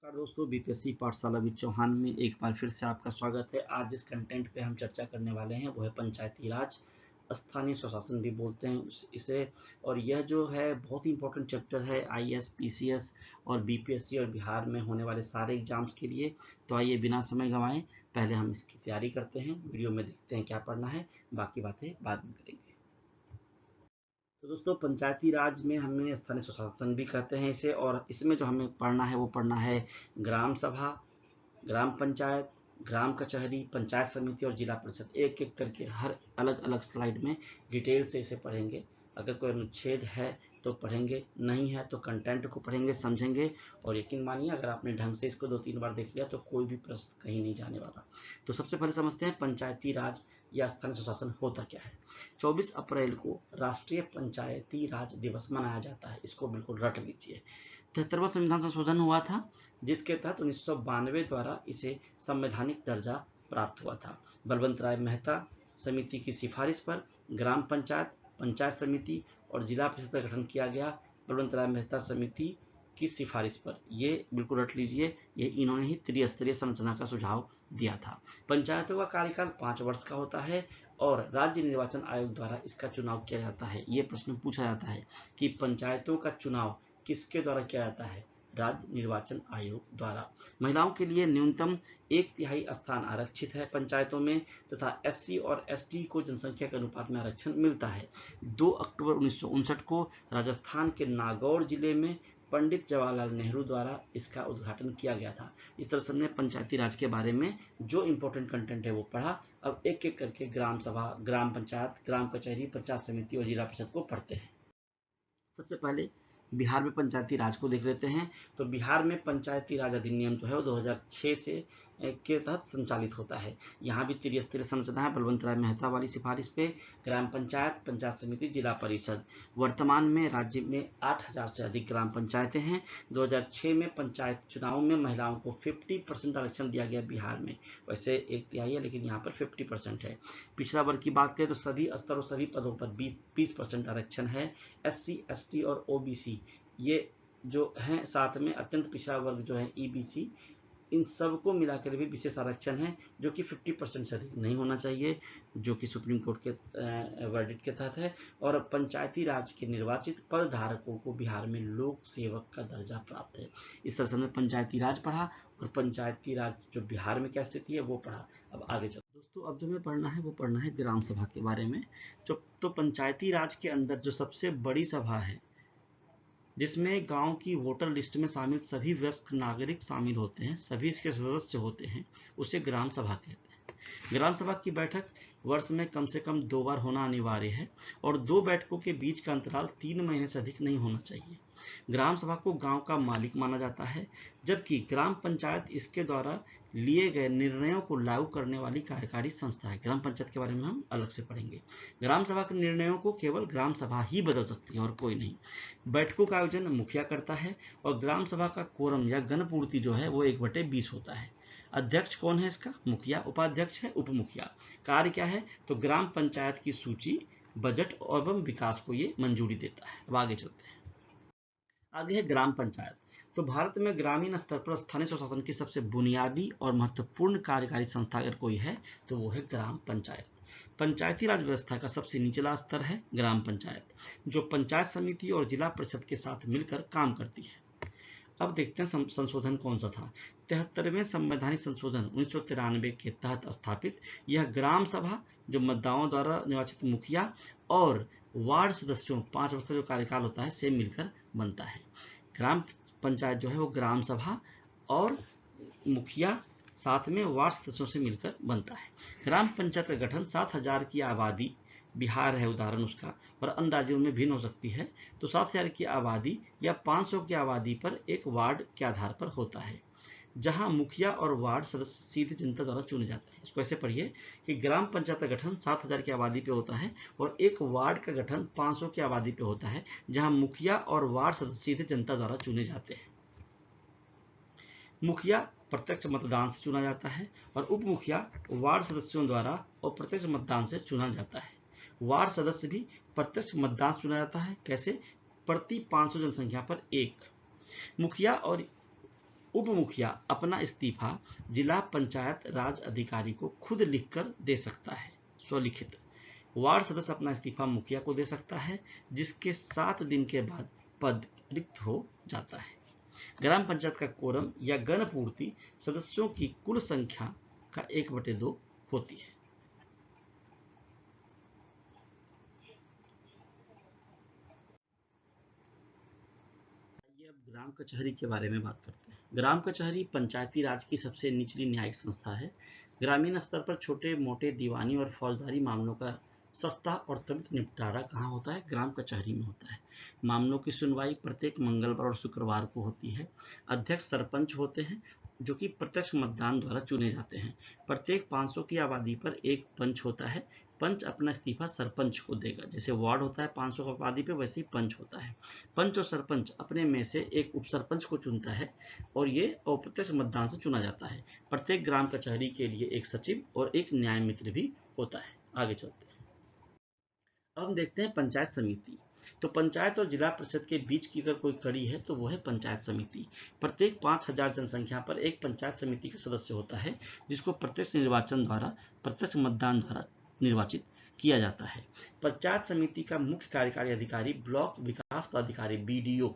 नमस्कार दोस्तों, बीपीएससी पाठशाला विद चौहान में एक बार फिर से आपका स्वागत है। आज जिस कंटेंट पे हम चर्चा करने वाले हैं वो है पंचायती राज, स्थानीय स्वशासन भी बोलते हैं इसे। और यह जो है बहुत ही इंपॉर्टेंट चैप्टर है आईएएस, पीसीएस और बीपीएससी और बिहार में होने वाले सारे एग्जाम्स के लिए। तो आइए बिना समय गंवाए पहले हम इसकी तैयारी करते हैं। वीडियो में देखते हैं क्या पढ़ना है, बाकी बातें बाद में करेंगे। तो दोस्तों, पंचायती राज में हमें स्थानीय स्वशासन भी कहते हैं इसे, और इसमें जो हमें पढ़ना है वो पढ़ना है ग्राम सभा, ग्राम पंचायत, ग्राम कचहरी, पंचायत समिति और जिला परिषद। एक एक करके हर अलग अलग स्लाइड में डिटेल से इसे पढ़ेंगे। अगर कोई अनुच्छेद है तो पढ़ेंगे, नहीं है तो कंटेंट को पढ़ेंगे, समझेंगे। और यकीन मानिए, अगर आपने ढंग से इसको 2-3 बार देख लिया तो कोई भी प्रश्न कहीं नहीं जाने वाला। तो सबसे पहले समझते हैं पंचायती राज या स्थानीय स्वशासन होता क्या है। 24 अप्रैल को राष्ट्रीय पंचायती राज दिवस मनाया जाता है, इसको बिल्कुल रट लीजिए। 73वां संविधान संशोधन हुआ था, जिसके तहत 1992 द्वारा इसे संवैधानिक दर्जा प्राप्त हुआ था। बलवंत राय मेहता समिति की सिफारिश पर ग्राम पंचायत, पंचायत समिति और जिला परिषद का गठन किया गया। बलवंत राय मेहता समिति की सिफारिश पर, ये बिल्कुल रट लीजिए, ये इन्होंने ही त्रिस्तरीय संरचना का सुझाव दिया था। पंचायतों का कार्यकाल 5 वर्ष का होता है और राज्य निर्वाचन आयोग द्वारा इसका चुनाव किया जाता है। ये प्रश्न पूछा जाता है कि पंचायतों का चुनाव किसके द्वारा किया जाता है? राज्य निर्वाचन आयोग द्वारा। महिलाओं के लिए न्यूनतम 1/3 स्थान आरक्षित है पंचायतों में, तथा एससी और एसटी को जनसंख्या के अनुपात में आरक्षण मिलता है। 2 अक्टूबर 1959 को राजस्थान के नागौर जिले में पंडित जवाहरलाल नेहरू द्वारा इसका उद्घाटन किया गया था। इस तरह से हमने पंचायती राज के बारे में जो इंपॉर्टेंट कंटेंट है वो पढ़ा। अब एक एक करके ग्राम सभा, ग्राम पंचायत, ग्राम कचहरी, पंचायत समिति और जिला परिषद को पढ़ते हैं। सबसे पहले बिहार में पंचायती राज को देख लेते हैं। तो बिहार में पंचायती राज अधिनियम जो है वो 2006 से के तहत संचालित होता है। यहाँ भी त्रिस्तरीय संरचना है, बलवंत राय मेहता वाली सिफारिश पे। ग्राम पंचायत, पंचायत समिति, जिला परिषद। वर्तमान में राज्य में 8000 से अधिक ग्राम पंचायतें हैं। 2006 में पंचायत चुनाव में महिलाओं को 50% आरक्षण दिया गया बिहार में। वैसे 1/3 है, लेकिन यहाँ पर 50% है। पिछड़ा वर्ग की बात करें तो सभी स्तरों, सभी पदों पर 20% आरक्षण है। एससी, एसटी और ओबीसी, ये जो हैं साथ में अत्यंत पिछड़ा वर्ग जो है ईबीसी, इन सबको मिलाकर भी विशेष आरक्षण है, जो कि 50% से अधिक नहीं होना चाहिए, जो कि सुप्रीम कोर्ट के वर्डिक्ट के तहत है। और पंचायती राज के निर्वाचित पद धारकों को बिहार में लोक सेवक का दर्जा प्राप्त है। इस तरह से हमने पंचायती राज पढ़ा और पंचायती राज जो बिहार में क्या स्थिति है वो पढ़ा। अब आगे चलते दोस्तों, अब जो हमें पढ़ना है वो पढ़ना है ग्राम सभा के बारे में। तो पंचायती राज के अंदर जो सबसे बड़ी सभा है, जिसमें गांव की वोटर लिस्ट में शामिल सभी वयस्क नागरिक शामिल होते हैं, सभी इसके सदस्य होते हैं, उसे ग्राम सभा कहते हैं। ग्राम सभा की बैठक वर्ष में कम से कम 2 बार होना अनिवार्य है और 2 बैठकों के बीच का अंतराल 3 महीने से अधिक नहीं होना चाहिए। ग्राम सभा को गांव का मालिक माना जाता है, जबकि ग्राम पंचायत इसके द्वारा लिए गए निर्णयों को लागू करने वाली कार्यकारी संस्था है। ग्राम पंचायत के बारे में हम अलग से पढ़ेंगे। ग्राम सभा के निर्णयों को केवल ग्राम सभा ही बदल सकती है और कोई नहीं। बैठकों का आयोजन मुखिया करता है और ग्राम सभा का कोरम या गणपूर्ति जो है वो 1/20 होता है। अध्यक्ष कौन है इसका? मुखिया। उपाध्यक्ष है उप मुखिया। कार्य क्या है? तो ग्राम पंचायत की सूची, बजट एवं विकास को ये मंजूरी देता है। अब आगे चलते हैं। आगे है ग्राम पंचायत। तो भारत में ग्रामीण स्तर पर स्थानीय स्वशासन की सबसे बुनियादी और महत्वपूर्ण कार्यकारी संस्था अगर कोई है तो वो है ग्राम पंचायत। पंचायती राज व्यवस्था का सबसे निचला स्तर है ग्राम पंचायत, जो पंचायत समिति और जिला परिषद के साथ मिलकर काम करती है। अब देखते हैं संशोधन कौन सा था। 73वें संवैधानिक संशोधन 1993 के तहत स्थापित यह ग्राम सभा, जो मतदाताओं द्वारा निर्वाचित मुखिया और वार्ड सदस्यों 5 वर्ष का जो कार्यकाल होता है से मिलकर बनता है। ग्राम पंचायत जो है वो ग्राम सभा और मुखिया साथ में वार्ड सदस्यों से मिलकर बनता है। ग्राम पंचायत का गठन 7000 की आबादी, बिहार है उदाहरण उसका, और अन्य राज्यों में भिन्न हो सकती है, तो 7000 की आबादी या 500 की आबादी पर एक वार्ड के आधार पर होता है, जहां मुखिया और वार्ड सदस्य सीधे जनता द्वारा चुने जाते हैं। इसको ऐसे पढ़िए कि ग्राम पंचायत का गठन 7000 की आबादी पे होता है और एक वार्ड का गठन 500 की आबादी पे होता है, जहां मुखिया और वार्ड सदस्य सीधे जनता द्वारा चुने जाते हैं। मुखिया प्रत्यक्ष मतदान से चुना जाता है और उप मुखिया वार्ड सदस्यों द्वारा अप्रत्यक्ष मतदान से चुना जाता है। वार्ड सदस्य भी प्रत्यक्ष मतदान से चुना जाता है। कैसे? प्रति 500 जनसंख्या पर एक। मुखिया और उप मुखिया अपना इस्तीफा जिला पंचायत राज अधिकारी को खुद लिखकर दे सकता है, स्वलिखित। वार्ड सदस्य अपना इस्तीफा मुखिया को दे सकता है, जिसके 7 दिन के बाद पद रिक्त हो जाता है। ग्राम पंचायत का कोरम या गणपूर्ति सदस्यों की कुल संख्या का 1/2 होती है। अब ग्राम कचहरी के बारे में बात करते हैं। ग्राम कचहरी पंचायती राज की सबसे निचली न्यायिक संस्था है। ग्रामीण स्तर पर छोटे मोटे दीवानी और फौजदारी मामलों का सस्ता और त्वरित निपटारा कहाँ होता है? ग्राम कचहरी में होता है। मामलों की सुनवाई प्रत्येक मंगलवार और शुक्रवार को होती है। अध्यक्ष सरपंच होते हैं, जो कि प्रत्यक्ष मतदान द्वारा चुने जाते हैं। प्रत्येक 500 की आबादी पर एक पंच होता है। पंच अपना इस्तीफा सरपंच को देगा। जैसे वार्ड होता है 500 की आबादी पे, वैसे ही पंच होता है। पंच और सरपंच अपने में से एक उप सरपंच को चुनता है और ये अप्रत्यक्ष मतदान से चुना जाता है। प्रत्येक ग्राम कचहरी के लिए एक सचिव और एक न्याय मित्र भी होता है। आगे चलते हैं। अब हम देखते हैं पंचायत समिति। तो पंचायत और जिला परिषद के बीच की अगर कोई कड़ी है तो वो है पंचायत समिति। प्रत्येक 5000 जनसंख्या पर एक पंचायत समिति का सदस्य होता है, जिसको प्रत्यक्ष निर्वाचन द्वारा, प्रत्यक्ष मतदान द्वारा निर्वाचित किया जाता है। पंचायत समिति का मुख्य कार्यकारी अधिकारी ब्लॉक विकास पदाधिकारी BDO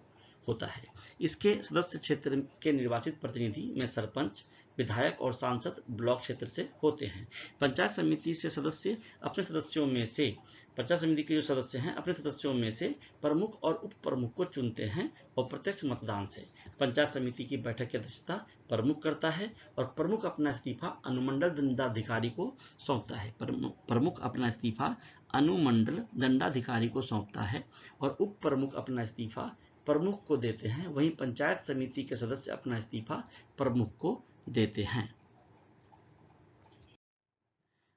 होता है। इसके सदस्य क्षेत्र के निर्वाचित प्रतिनिधि में सरपंच, विधायक और सांसद ब्लॉक क्षेत्र से होते हैं। पंचायत समिति से सदस्य अपने सदस्यों में से पंचायत समिति के जो सदस्य हैं अपने सदस्यों में से प्रमुख और उप प्रमुख को चुनते हैं और प्रत्यक्ष मतदान से। पंचायत समिति की बैठक की अध्यक्षता प्रमुख करता है और प्रमुख अपना इस्तीफा अनुमंडल दंडाधिकारी को सौंपता है। प्रमुख अपना इस्तीफा अनुमंडल दंडाधिकारी को सौंपता है और उप प्रमुख अपना इस्तीफा प्रमुख को देते हैं। वहीं पंचायत समिति के सदस्य अपना इस्तीफा प्रमुख को देते हैं।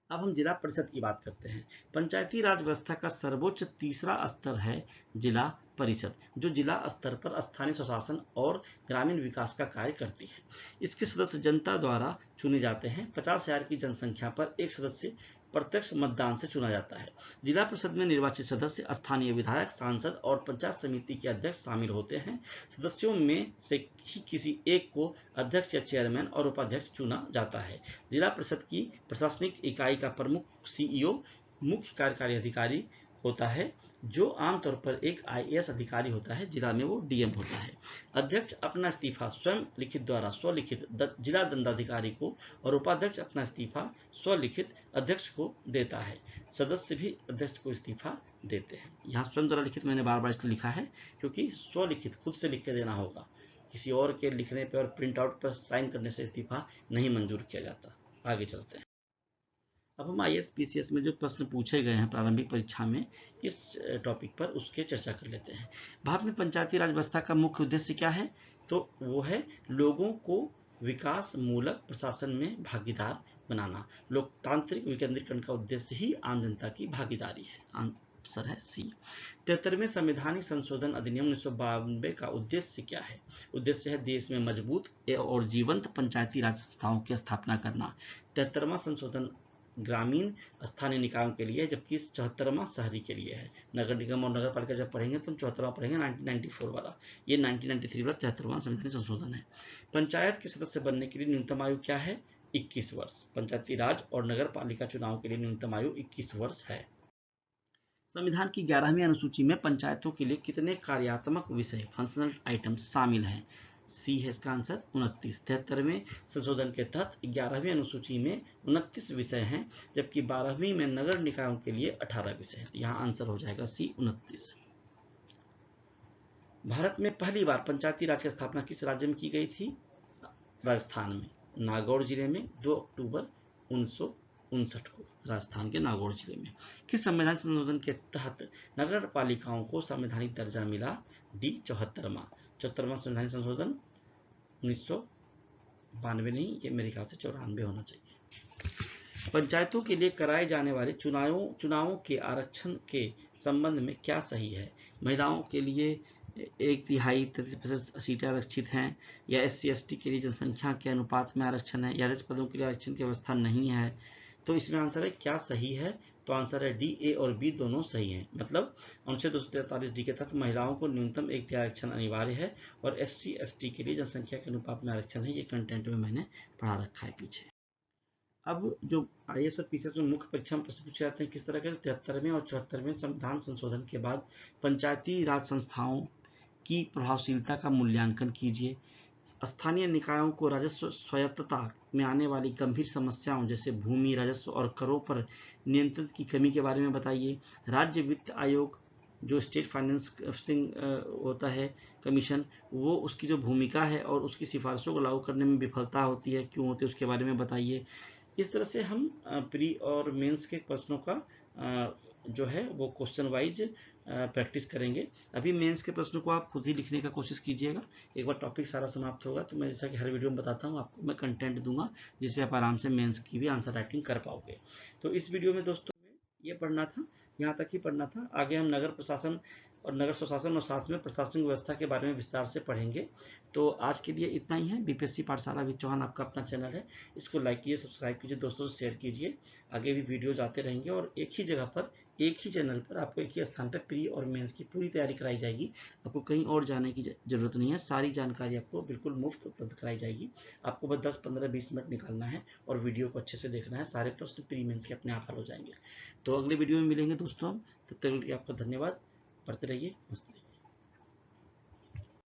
अब हम जिला परिषद की बात करते हैं। पंचायती राज व्यवस्था का सर्वोच्च तीसरा स्तर है जिला परिषद, जो जिला स्तर पर स्थानीय स्वशासन और ग्रामीण विकास का कार्य करती है। इसके सदस्य जनता द्वारा चुने जाते हैं। 50,000 की जनसंख्या पर एक सदस्य प्रत्यक्ष मतदान से चुना जाता है। जिला परिषद में निर्वाचित सदस्य स्थानीय विधायक, सांसद और पंचायत समिति के अध्यक्ष शामिल होते हैं। सदस्यों में से ही किसी एक को अध्यक्ष या चेयरमैन और उपाध्यक्ष चुना जाता है। जिला परिषद की प्रशासनिक इकाई का प्रमुख CEO मुख्य कार्यकारी अधिकारी होता है, जो आमतौर पर एक IAS अधिकारी होता है। जिला में वो DM होता है। अध्यक्ष अपना इस्तीफा स्वयं लिखित द्वारा स्वलिखित जिला दंडाधिकारी को और उपाध्यक्ष अपना इस्तीफा स्वलिखित अध्यक्ष को देता है। सदस्य भी अध्यक्ष को इस्तीफा देते हैं। यहाँ स्वयं द्वारा लिखित मैंने बार बार इसलिए लिखा है क्योंकि स्वलिखित खुद से लिख के देना होगा। किसी और के लिखने पर और प्रिंट आउट पर साइन करने से इस्तीफा नहीं मंजूर किया जाता। आगे चलते हैं। अब हम IAS PCS में जो प्रश्न पूछे गए हैं प्रारंभिक परीक्षा में इस टॉपिक पर उसके चर्चा कर लेते हैं। भारत में पंचायती राज व्यवस्था का मुख्य उद्देश्य क्या है? तो वो है लोगों को विकास मूलक प्रशासन में भागीदार बनाना। लोकतांत्रिक विकेंद्रीकरण का उद्देश्य ही आम जनता की भागीदारी है। आंसर है C। 73वें संवैधानिक संशोधन अधिनियम 1992 का उद्देश्य क्या है? उद्देश्य है देश में मजबूत और जीवंत पंचायती राज संस्थाओं की स्थापना करना। 73वां संशोधन ग्रामीण स्थानीय निकायों के लिए, जबकि 74वां शहरी के लिए है। नगर निगम और नगर पालिका जब पढ़ेंगे तो हम 74वां पढ़ेंगे 1994 वाला। ये 1993 वाला 73वां संवैधानिक संशोधन है। पंचायत के सदस्य बनने के लिए न्यूनतम आयु क्या है? 21 वर्ष। पंचायती राज और नगर पालिका चुनाव के लिए न्यूनतम आयु 21 वर्ष है। संविधान की 11वीं अनुसूची में पंचायतों के लिए कितने कार्यात्मक विषय फंक्शनल आइटम्स शामिल हैं? C है इसका आंसर 29। 73वें संशोधन के तहत 11वीं अनुसूची में 29 विषय हैं, जबकि 12वीं में नगर निकायों के लिए 18 विषय हैं। यहाँ आंसर हो जाएगा C 29। भारत में पहली बार पंचायती राज की स्थापना किस राज्य में की गई थी? राजस्थान में, नागौर जिले में 2 अक्टूबर 1959 को राजस्थान के नागौर जिले में। किस संवैधानिक संशोधन के तहत नगर पालिकाओं को संवैधानिक दर्जा मिला? D 74वां संवैधानिक संशोधन 1992 नहीं, ये मेरे ख्याल से 94 होना चाहिए। पंचायतों के लिए कराए जाने वाले चुनावों के आरक्षण के संबंध में क्या सही है? महिलाओं के लिए 1/3 33% सीटें आरक्षित हैं, या SC/ST के लिए जनसंख्या के अनुपात में आरक्षण है, या रिक्त पदों के लिए आरक्षण की व्यवस्था नहीं है? तो इसमें आंसर है क्या सही है? तो आंसर है डी, ए और बी दोनों सही हैं। मतलब अनुच्छेद 243 डी के तहत महिलाओं को न्यूनतम एक तिहाई आरक्षण अनिवार्य है और SC ST के लिए जनसंख्या के अनुपात में आरक्षण है। ये कंटेंट में मैंने पढ़ा रखा है पीछे। अब जो IAS और PCS में मुख्य परीक्षा में प्रश्न पूछे जाते हैं किस तरह के, 73वें और 74वें संविधान संशोधन के बाद पंचायती राज संस्थाओं की प्रभावशीलता का मूल्यांकन कीजिए। स्थानीय निकायों को राजस्व स्वायत्तता में आने वाली गंभीर समस्याओं जैसे भूमि, राजस्व और करों पर नियंत्रण की कमी के बारे में बताइए। राज्य वित्त आयोग जो स्टेट फाइनेंसिंग होता है कमीशन, वो उसकी जो भूमिका है और उसकी सिफारिशों को लागू करने में विफलता होती है, क्यों होती है उसके बारे में बताइए। इस तरह से हम प्री और मेंस के प्रश्नों का जो है वो क्वेश्चन वाइज प्रैक्टिस करेंगे। अभी मेंस के प्रश्नों को आप खुद ही लिखने का कोशिश कीजिएगा। एक बार टॉपिक सारा समाप्त होगा तो मैं जैसा कि हर वीडियो में बताता हूँ आपको मैं कंटेंट दूंगा जिससे आप आराम से मेंस की भी आंसर राइटिंग कर पाओगे। तो इस वीडियो में दोस्तों ये पढ़ना था, यहाँ तक ही पढ़ना था। आगे हम नगर प्रशासन और नगर स्वशासन और साथ में प्रशासनिक व्यवस्था के बारे में विस्तार से पढ़ेंगे। तो आज के लिए इतना ही है। BPSC पाठशाला विद चौहान आपका अपना चैनल है, इसको लाइक कीजिए, सब्सक्राइब कीजिए, दोस्तों से शेयर कीजिए। आगे भी वीडियो आते रहेंगे और एक ही जगह पर, एक ही चैनल पर आपको एक ही स्थान पर प्री और मेंस की पूरी तैयारी कराई जाएगी। आपको कहीं और जाने की जरूरत नहीं है, सारी जानकारी आपको बिल्कुल मुफ्त उपलब्ध कराई जाएगी। आपको बस 10, 15, 20 मिनट निकालना है और वीडियो को अच्छे से देखना है। सारे प्रश्न प्री मेंस के अपने आप हल हो जाएंगे। तो अगले वीडियो में मिलेंगे दोस्तों, तब तक के लिए आपका धन्यवाद। पढ़ते रहिए, मस्त रहिए।